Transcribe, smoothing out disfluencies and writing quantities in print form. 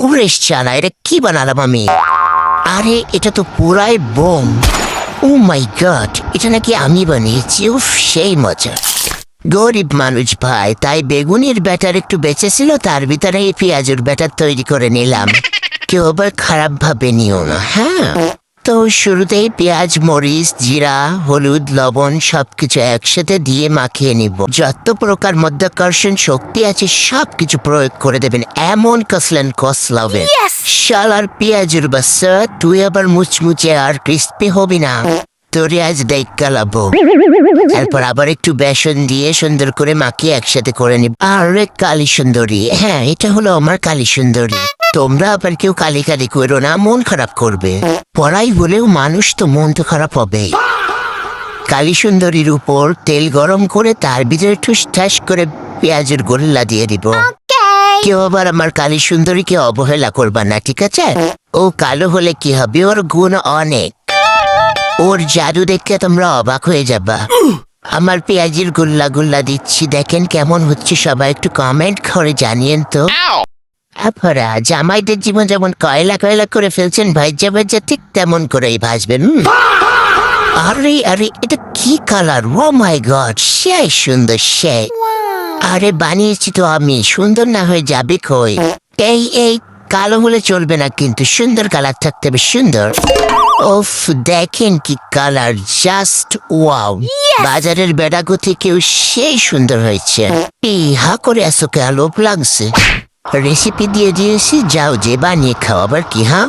উড়েস চালা, এটা কি বানালাম আমি? আরে এটা তো পুরাই বোম। ও মাই গড, এটা নাকি আমি বানিয়েছি। উফ, সেই মজা। গরিব মানুষ ভাই, তাই বেগুনের ব্যাটার একটু বেঁচেছিল, তার ভিতরে এই পেঁয়াজের ব্যাটার তৈরি করে নিলাম। কেউ আবার খারাপ ভাবে নিও না, হ্যাঁ? তো শুরুতেই পেঁয়াজ, মরিচ, জিরা, হলুদ, লবণ সবকিছু একসাথে দিয়ে মাখিয়ে নিব। যত প্রকার মধ্যাকর্ষণ শক্তি আছে সবকিছু প্রয়োগ করে দেবেন, এমন কসলেন কসলাবেন। শালার পেঁয়াজের বাচ্চা, তুই আবার মুচমুচে আর ক্রিস্পি হবি না, তোরে আজ দেখা লাবো। তারপর আবার একটু বেসন দিয়ে সুন্দর করে মাখিয়ে একসাথে করে নিব। আরে কালী সুন্দরী, হ্যাঁ এটা হলো আমার কালী সুন্দরী। তোমরা আবার কেউ কালি কালি করো না, মন খারাপ করবে। পড়াই হলেও মানুষ তো মন তো খারাপ হবে। কালী সুন্দরীর উপর তেল গরম করে তার ভিতরে ঠুস করে পেঁয়াজের গোল্লা দিয়ে দিব। কেউ আবার আমার কালী সুন্দরীকে অবহেলা করবা না, ঠিক আছে? ও কালো হলে কি হবে, ওর গুণ অনেক। ওর জাদু দেখে তোমরা অবাক হয়ে যাবা। আমার পেঁয়াজের গুল্লা দিচ্ছি, দেখেন কেমন হচ্ছে, সবাই একটু কমেন্ট করে জানিয়েন তো। আপনারা জামাইদের জীবন যেমন কয়লা করে ফেলছেন ভাইজা ঠিক তেমন করেই ভাজবেন। আরে আরে এটা কি কালার, ও মাই গড, সেই সুন্দর সে। আরে বানিয়েছি তো আমি, সুন্দর না হয়ে যাবে কই? এই কালো হলে চলবে না কিন্তু, সুন্দর কালার থাকতে হবে, সুন্দর। ওফ, দেখেন কি কালার, জাস্ট ওয়াও। বাজারের বেড়াগো থেকেও সেই সুন্দর হয়েছে। এই হা করে আসো কে, লোভ লাগছে। রেসিপি দিয়ে দিয়েছি, যাও যে বানিয়ে খাও। আবার কি? হ্যাঁ